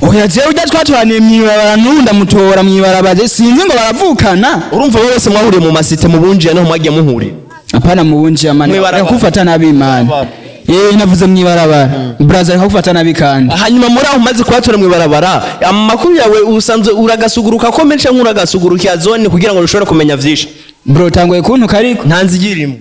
oya je ujya twatwaniye mwibarabara nunda mutora mwibarabara sinzi ngo baravukana urumva bose mwahuriye mu masite mu bunjiye no mwagiye muhuriye apana mu bunjiye amane yakufata nabi imana navuze mwibarabara brother yakufata nabi kandi hanyuma muri aho maze kwatura mwibarabara amakuru yawe usanzwe uragasuguruka ko menshi nk'uragasuguruka zone kugira ngo ushobore kumenya vyinshi bro tangoye kuntuka ariko ntanzigirimo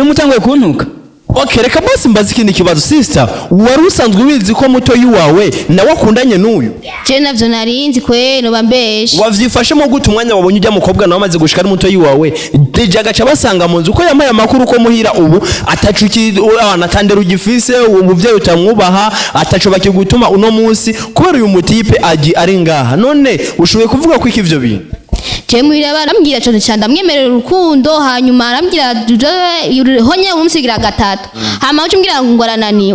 mutangoye kuntuka. Okay, reka boss mbazi ikindi kibazo sister wari usanzwe wizi ko muto yuwawe nawe akundanye n'uyu je navyo narinzi kwe no bambeshe wavyifashemo gute umwanya wabonye ujya mukobwa nawe amaze gushika muto yuwawe deje agaca basanga mu nzu ko yamaye amakuru ko muhira ubu atacuki abana tandera ugifise umuvyeyi utamwubaha ataco bakigutuma uno munsi kubera uyu mutipe aji ari ngaha none ushoboye kuvuga ko iki ivyo bintu je muhira barambwira cyane cyane amwemerera urukundo hanyuma arambwira honye umusigira gatatu hama ucumbwira ngo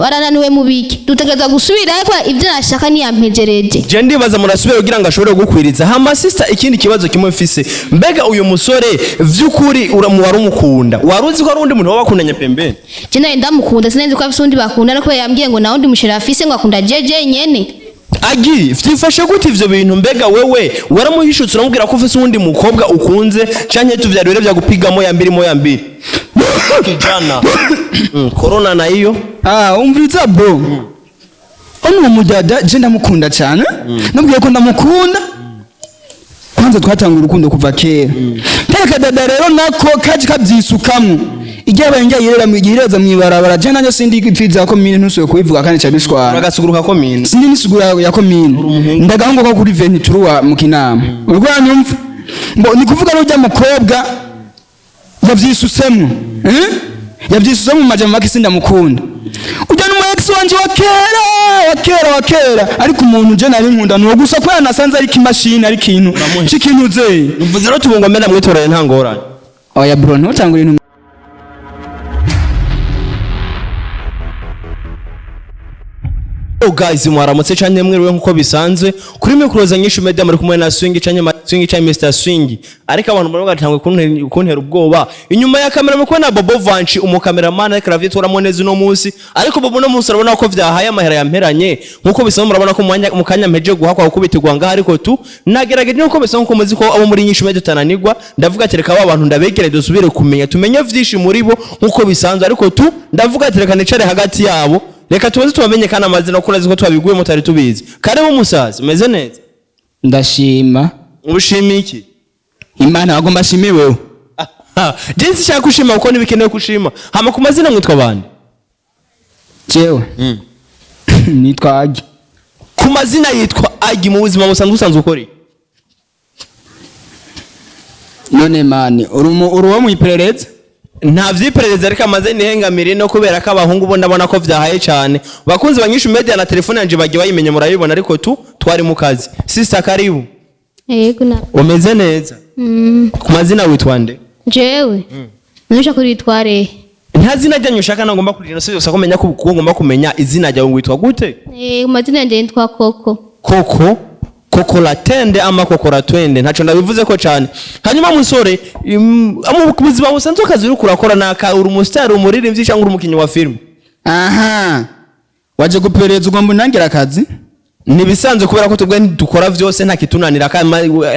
arananiwe mubiki dutegereza gusubira kwa ivyo nashaka ni yampejereje je ndibaza murasubira kugira ngo ashobore gukwiriza hama sister ikindi kibazo kimwe mfise mbega uyu musore vy'ukuri wari umukunda waruzi ko ari undi muntu wabakundanye pembeni je naye ndamukunda sinenzi ko afise undi bakundana ko yambwiye ngo nawe ndi mushira afise ngo akunda jeje nyene agi vyifashe gute ivyo bintu mbega wewe waramuhishutse uramubwira ko ufise undi mukobwa ukunze canke tuvyarire vya gupigamo ya mbiri kijana corona na hiyo umviriza bro ono mudada je ndamukunda cyane nabwiye ko ndamukunda kwanza twatanga urukundo kuva kera tereka dada rero nako kaje kabyisukamwe igihe abayenge yireza mwibarabara je nanyo sindi kwipfiza ko mine ntusoye kubivuga kandi cyabishwara uragasuguruka ko mine sindi nisugura ya ko mine ndagahungo ko kuri 23 mu kinama urwana umva mbo ni kuvuga no jya mukobwa yavyisusemwe yavyisusemwe majama make sinda mukunda ujya no ex wanje wa kera ariko umuntu je nari nkunda no gusa ko yanasanze ari kimashini ari kintu cikintu ze uvuze rero tubungomera mwitoranye nta ngorane oya bro ntutangure guys mwaramutse cyane mwerewe nkuko bisanzwe kuri mikroza nyinshi media muri kumwe na swing cyane Mr Swing ariko abantu baravuga gatangwe kuntera ubwoba inyuma ya kamera mukwe na Bobo Vanchi umukameraman ariko ravyitora monezi no munsi ariko Bobo no munsi urabona ko vyahaye amahera yamperanye nkuko bisaba murabona ko mu kanya mpeje guhakwa kubitirwa ngaha ariko tu nagerageje nkuko bisaba nkuko muzi ko abo muri nyinshi media tananirwa ndavuga ati reka abantu ndabegere dusubire kumenya tumenye vyinshi muri bo nkuko bisanzwe ariko tu ndavuga ati reka nicare hagati yabo reka tubaze tubamenye kana amazina ko urazi ko twabiguye mutari tubizi kare wo musaza umeze neza ndashima ubushimiye iki imana agomba shimi wewe jinsi cyaka kushima uko nibikenewe kushima hama ku mazina mwitwa bande jewe nitwa Agi ku mazina yitwa Agi mu buzima busanzwe ukori none mani uruwo mu iperereza nta vyiperereza ariko amaze nihengamire no kubera ko abahungu bo ndabona ko vyahaye cyane bakunze banyisha media na telefone yanje bagiye bayimenye murabibona ariko tu twari mu kazi sister karibu yego na umeze neza ku mazina witwa nde jewe nusha kuri tware nta zina ryanyu ushaka nagomba kurira se yose akomenya ko ugomba kumenya izina ryawe witwa gute umazina yanje yitwa Koko la tende ama koko la twende ntaco ndabivuze ko cyane hanyuma musore amubuzima busanzwe kazi uri kurakora naka uri umustar umuririmbyi cyangwa uri umukinyi wa film waje gupereza ugomba nangira akazi nibisanzwe kubera ko tubwe dukora vyose nta kitunanira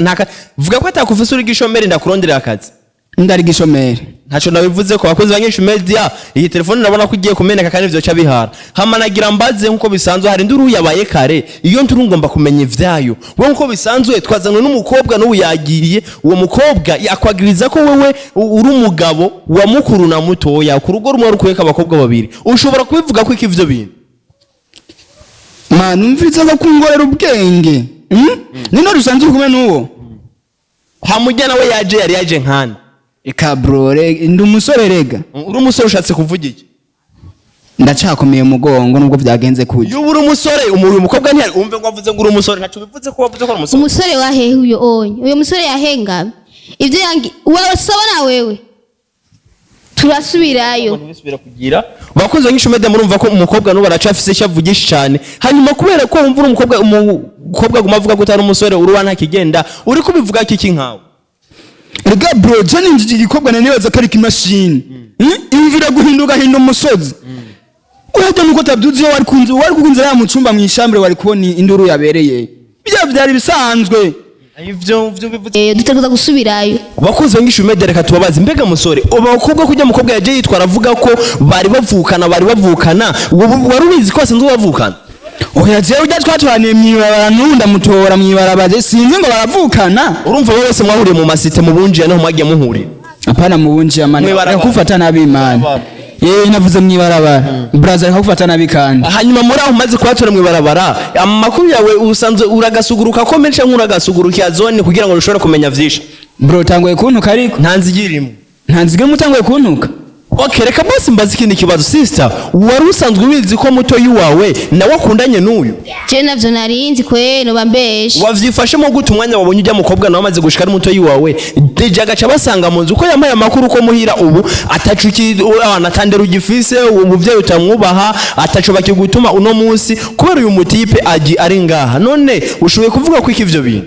nta vuga ko atakufise uri gishomere ndakurondera akazi ndari gishomere ntaco ndabivuze ko bakoze banyinshi media iyi telefone nabona ko igiye kumeneka kandi ivyo cyabihara hama nagira mbaze nkuko bisanzwe hari nduru yabaye kare iyo nduru ngomba kumenya ivyayo we nkuko bisanzwe twazanwe n'umukobwa no yagiye uwo mukobwa yakwagiriza ko wewe uri umugabo wa mukuru na mutoya ku rugo rumwe rukuyeka abakobwa babiri ushobora kubivuga ko ikivyo bintu manu mvitsa ko kungorera ubwenge nino rusanzwe kumwe nuwo hamujyana we yaje nkana ikabrore ndi umusore rega uri umusore ushatse kuvuga iki ndacakomeye mugongo nubwo byagenze kuje yo uri umusore uyu mukobwa ntiyari umve ngo avuze ngo uri umusore ntaco bivuze ko wavuze ko uri umusore wahehe uyo musore yahenga ivyo yangi wewe sabona wewe turasubirayo nisubira kugira bakunze nyinshi media murumva ko umukobwa no baracafise cyavugisha cyane hanyuma kubera ko umvura umukobwa gumavuga ko utari umusore uruwa nta kigenda uri kubivuga kiki nkawe rega bro jani njiji gikobwa nanibaza kari kimashini imvira guhinduka hinda umusozi Wewe nuko tabyuzi wari kunze ya mucumba mwishambire wari kubona induru yabereye. Byari bisanzwe. Ivyo bivuze dutegereza gusubirayo. bakuze ngishu media reka tubabaze mbega musore abakobwa kujya mukobwa yaje yitwara avuga ko bari bavukana wari ubizi ko asanzwe bavukana. Oya jewe ujya twatwaniye mwibarabara nunda mutora mwibarabara sinzi ngo baravukana. Urumva bose mwahuriye mu masite mu bunjiye naho mwagiye muhurira. Apana mu bunjiye amane yakufata nabi Imana. Navuze mwibarabara brother yakufata nabi kandi. Hanyuma muri aho maze kwatora mwibarabara amakuru yawe usanzwe uragasuguruka ko menshi nk'uragasuguruka zone kugira ngo ushobore kumenya vyinshi. Bro tangoye kuntuka ariko ntanzigirimo mutangoye kuntuka. Okay, reka basi mbaze ikindi kibazo sister, wari usanzwe ubizi ko muto yuwawe nawe akundanye n'uyu? Je navyo narinzi kweno bambeshe. Wavyifashemo gute umwanya wabonye ujya mukobwa nawe amaze gushika ari muto yuwawe? Deje agaca basanga mu nzu ko yamaye amakuru ko muhira ubu atacuki anatandera ugifise ubuvye utamwubaha ataco bakigutuma uno munsi kubera uyu mutipe aji ari ngaha. None ushoboye kuvuga ko iki ivyo bintu?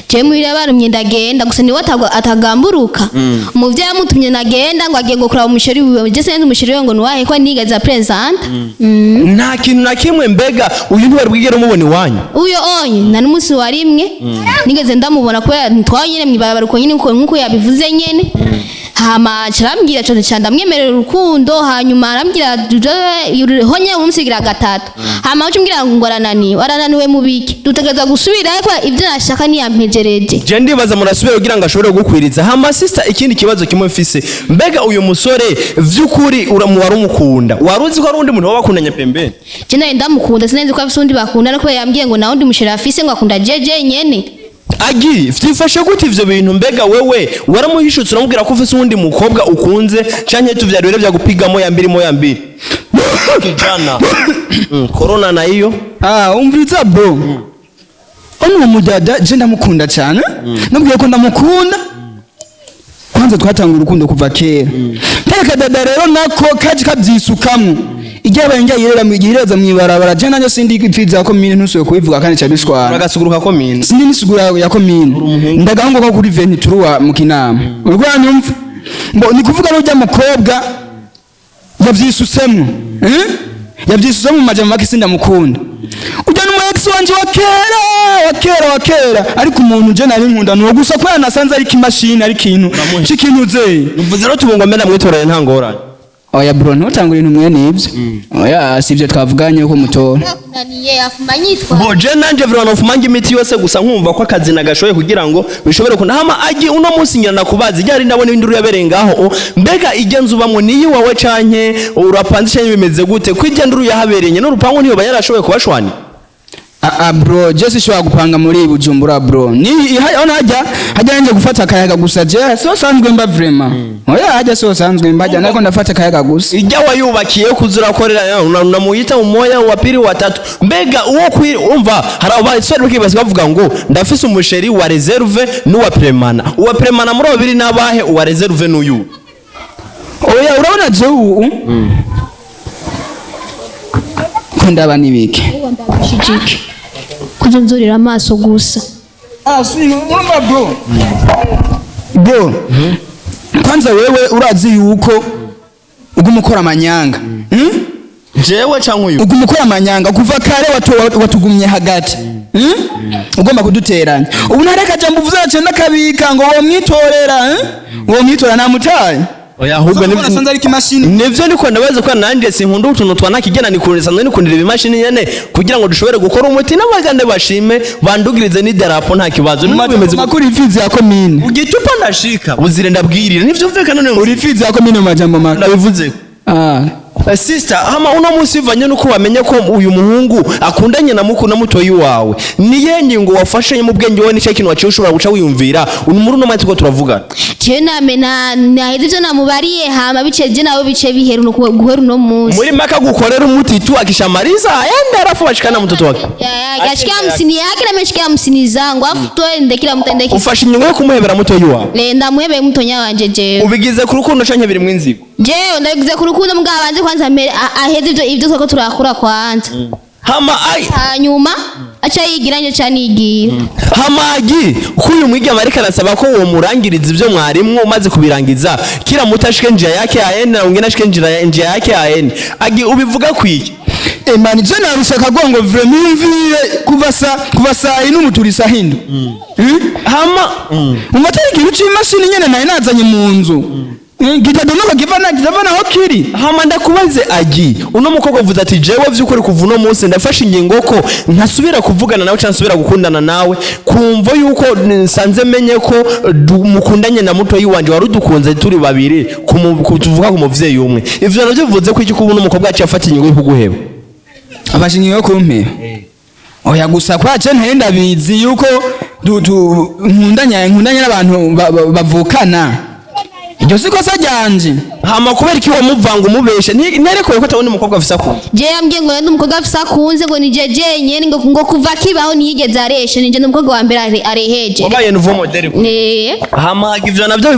Je muhira barumye ndagenda gusa ni atagamburuka. Umuvye yamutumye nagenda ngo agiye gukora umusheri wiwe. Je senze umusheri we ngo nuwahe ko nigeza present. Nta kintu na kimwe mbega uyu ntwari bwigera umubona iwanyu? Uyo onye na n'umunsi warimwe nigeze ndamubona ko twanyene mwibarabara uko nyene nkuko yabivuze nyene. Hama carambwira cyo ndamwemerera urukundo hanyuma arambwira honye umunsigira gatatu. Hama ucumbwira ngo arananiwe mubiki. Dutegereza gusubira ko ivyo nashaka ni yampejereje. Je ndibaza murasubira kugira ngo ashobore gukwiriza. Hama sister ikindi kibazo kimwe mfise. Mbega uyu musore vy'ukuri wari umukunda. Waruzi ko ari undi muntu wabakundanye pembeni? Je naye ndamukunda sinenze ko afise undi bakundana ko yambwiye ngo na undi mushira afise ngo akunda jeje nyene. Agi, vyifashe gute ivyo bintu mbega wewe waramuhishutse uramubwira ko ufise undi mukobwa ukunze canke tuvyarire vya gupigamo ya mbiri kijana corona na hiyo umviriza bro ono mudada je ndamukunda cyane nabwiye ko ndamukunda kwanza twatanga urukundo kuva kera ndeka dada rero nako kaje kabyisukamwe igihe banje yireza mwibarabara je nanjye sindi ipfiza ko mine ntusoye kubivuga kandi cyabishwara uragasuguruka ko mine sindi nisugura ya ko mine ndagahungo ko kuri 23 mu kinama urwanya umva ngo nikuvuga no mukobwa yavyisusemwe yavyisusemwe majama make sindamukunda ujya no ex wanje wa kera ariko umuntu je nari nkunda no gusa ko nasanze ari kimashini ari kintu cikintu ze uvuze rero tubungomera mwitoreye ntangorane. Oya bro ntutangura ibintu mwe nivyo. Oya sivyo twavuganye ko mutora. Naniye afumanyitwa. Boje nanje vrano ufumanje imiti yose gusa nkumva ko akazi nagashoye kugira ngo bishobore kunahama agi uno munsi ngira nakubaza ijari ndabona induru yabereye ngaho mbega igenza ubamwe niyi wawe canke urapanze cyane bimeze gute kwije nduru yahabereye n'urupango niyo bayarashoboye kubashwani? Bro je shwa gupanga muri Bujumbura bro ni ona hajya nje gufata akayaga gusa je so sanzwe mba vraiment oya hajya so sanzwe mbajya nako ndafata akayaga gusa ijya wayubakiye kuzura korera unamuyita umoya wa pili wa tatu mbega uwo umva hari abasore bakibaza bavuga ngo ndafise umusheri wa reserve n'uwa premana uwa premana muri babiri nabahe uwa reserve n'uyu oya urabona je kundaba nibiki shijiki kuzunzurira amaso gusa urumva bro kwanza wewe urazi yuko ugumukora amanyanga jewe canke uyu ugumukora amanyanga kuva kare watugumye hagati ugomba kuduteranya ubu ntareka jambo uvuze cyane nakabika ngo wo mwitora namutaye oya ahubwo nivyo niko ndabaza ko nanjye sinkunda utuntu twanakigena nikurisa nikundira ibimashini nyene kugira ngo dushobore gukora umuti n'abagande bashime bandugirize ni darapo nta kibazo n'ibimeze makuru ifizi ya komine ugitupa ndashika uzire ndabwirira nivyo mvekana none uri ifizi ya komine majambo makuru ndabivuze sister hama uno munsi ivanye nuko wamenye ko uyu muhungu akundanye na mutoyi wawe niye ngingo wafashe mu bwenge wowe nice kintu waciye ushobora guca wiyumvira muri uno mwati ko turavugana je namena naheze namubariye hama bice je nawe bice biheru no guhera uno munsi muri maka gukorera umuti tu akishamariza yenda arafu bashikana mtoto wake gashika msini yake na meshika msini zangu afu twende kila mtende ufashe inyungu yo kumuhebera mutoyi wawe lenda muhebe mutonya wanje je ubigize ku rukundo canke biri mwinzigo je ndabigize ku rukundo mugabanje kwanza aheze ivyo twako turakura kwanza hama hanyuma aca yigira nje cyane yigira hamagi kuyu mwigema ariko arasaba ko uwo murangiriza ibyo mwarimwo umaze kubirangiza kila mutashike njia yake aende na wengine ashike njia yake aende agi ubivuga kwiki mani je narushaka gongo vraiment mvire kuva saa ino muturisa hindu hama umatari kintu c'imashini nyene nayo nazanye mu nzu gitadonoka kitavana aho kiri hama ndakubaze agi uno mukobwa uvuze ati jewe vy'ukuri kuva uno munsi ndafashe ingingo ko ntasubira kuvugana nawe cyangwa nsubira gukundana nawe kumva yuko nsanze menye ko mukundanye na muto yiwanje wari udukunze turi babiri kutuvuga ku muvyeyi umwe ivyo navyo bivuze ko iki kuba uno mukobwa yaciye afata ingingo yo kuguheba abashinyi yo kumpe oya gusa kwaje ntenda bizi yuko nkundanye n'abantu bavukana iryo siko sa ryanje hama kubera iki wamuvanga umubeshe nterekore ko atabona umukobwa afisa kunze je yambwiye ngo ndi umukobwa afisa kunze ngo ni jeje nyene ngo kuva kibaho niyigeze areshe nije umukobwa wa mbere areheje wabaye nouveau modèle hama ivyo navyo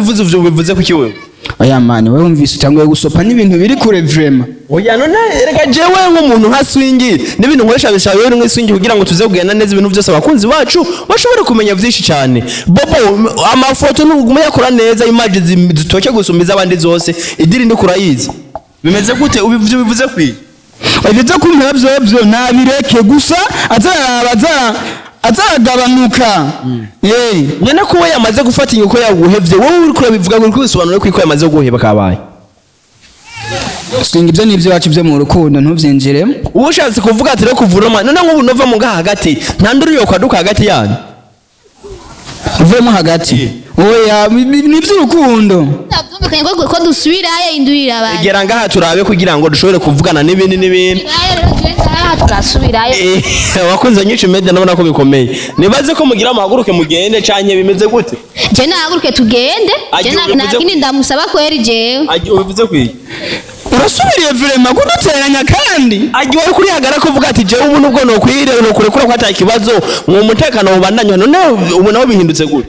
bivuze ku kiwewe oya mani wewe umvise cyangwa gusopa n'ibintu biri kure vraiment oya none reka jewe nk'umuntu nka swingi n'ibintu nkoresha bishawe wewe nk'iswingi kugira ngo tuze kugenda neza ibintu byose abakunzi bacu bashobore kumenya vyinshi cyane bobo amafoto n'ugume yakora neza image zitoke gusumbiza abandi zose idiri ndi kurayizi bimeze gute bivuze kwi bivuze kumpera byo nabireke gusa azagabanuka nyene ko we yamaze gufata inyuko yaguhevye wowe uri kurabivuga ngo kwisobanura ko iko yamaze guheba kabaye swingi ibyo nivyo wacu byo mu rukundo ntuvyinjiremo ubushatse kuvuga ati rero kuvuroma none nk'ubu nova mu gaha hagati nta nduri yo kwaduka hagati yanyu uvemo hagati oya n'ivy'urukundo ndavyumvikanye ko dusubirayo indurira abantu egera ngaha turabe kugira ngo dushobore kuvugana n'ibindi turasubirayo wakunze nyinshi media nabona ko bikomeye nibaze ko mugira amahaguruke mugende canke bimeze gute je nahaguruke tugende je nakindi ndamusaba kweri jewe ubivuze kwiye urasubiriye vraiment kuduteranya kandi agiye kuri hagara ko vuga ati jewe ubu nubwo no kwire no kurekura ko atakibazo mu mutekano ubandanywa none ubu nawe bihindutse gute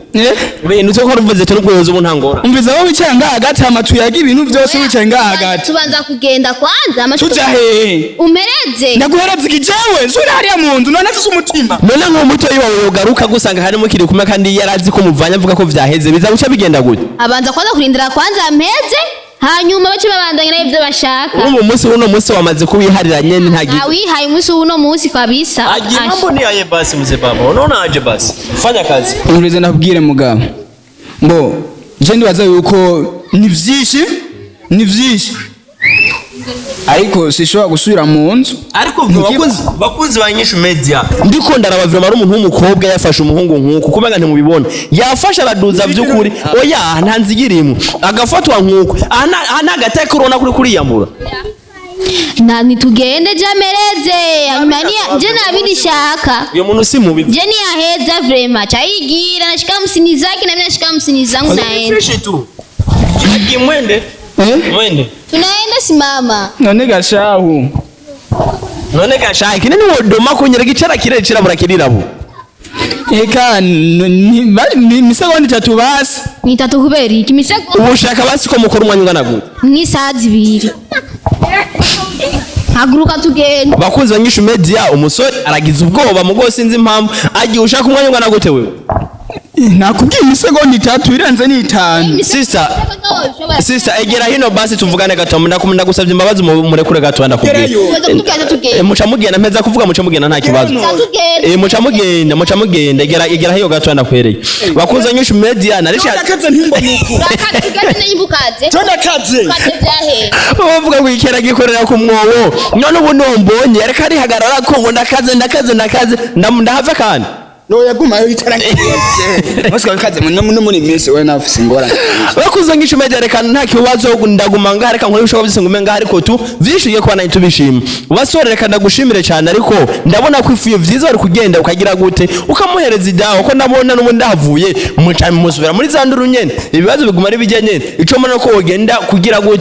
bihindutse ko ruvuze ati nubwo yozo ntangora umviza wowe icanga hagati amatuyaga ibintu byose wicanga hagati tubanza kugenda kwanza tuja he umereze ndaguhereza igijewe sura hariya mu nzu none afise umutima none nk'umuto yiwawe yogaruka gusanga harimo kiri kumwe kandi yarazi ko muvanya avuga ko vyaheze biza guca bigenda gute abanza kwanza kurindira kwanza mpeze hanyuma bace babandanya n'ibyo bashaka ubu munsi uno munsi wamaze kubiharira nyene ntagi awihaye umunsi uno munsi kabisa agiye mambo ni aye basi mzee baba unaona aje basi fanya kazi urize nakubwire mugabo mbo je ndibaza yuko ni vyinshi ariko sishobora gusubira mu nzu ariko bakunzi ba INYISHU media ndiko ndarabavira ari umuntu w'umukobwa yafashe umuhungu nkuko kumenya ntimubibona yafashe araduza vy'ukuri oya ntanzigirimo agafatwa nkuko ana gateka urona kuri yambura nani tugende jamereze hanyuma je nabindi shaka uyo muntu si mubi je ni aheza vraiment chayigira nashika msini zake na mimi nashika msini zangu naenda fresh tu mwende mwende tunaenda simama none gashahu kinene wodoma kunyera gicara kirekira murakirirabu eka ni segonda 3 basi ni 3 kubera iki misego ubushaka basi ko mukora umwanya ungana gute ni saa 2 haguruka tugenda bakunze INYISHU media umusore aragize ubwoba mugo sinzi impamvu agiye ushaka umwanya ungana gute wewe nakubwiye imisegonda 3 irenze ni 5 sister egera hino basi tuvugane gato ndagusabye imbabazi murekure gato ndakubwiye muca mugenda mpeza kuvuga muca mugenda nta kibazo muca mugenda egera hiyo gato ndakwereye bakunze INYISHU media narisha akaze ntimbonuko kaze bavuga ngo ikera gikorera ku mwobo none ubu ndombonye ariko ari hagarara ko ngo ndakaze ndahava kandi no yagumayo yitaranye bose kaze muri misi we nafise ingora bakuze INYISHU media reka nta kibazo ndaguma ngaha reka nkore bishoboka byose ngume ngaha ariko tu vyishiye kwa nayo tubishima basore reka ndagushimire cyane ariko ndabona ko ifuye vyiza bari kugenda ukagira gute ukamuhereza idaho ko ndabona n'ubu ndahavuye musubira muri za nduru nyene ibibazo biguma ari bijye nyene ico mbona ko wogenda kugira gute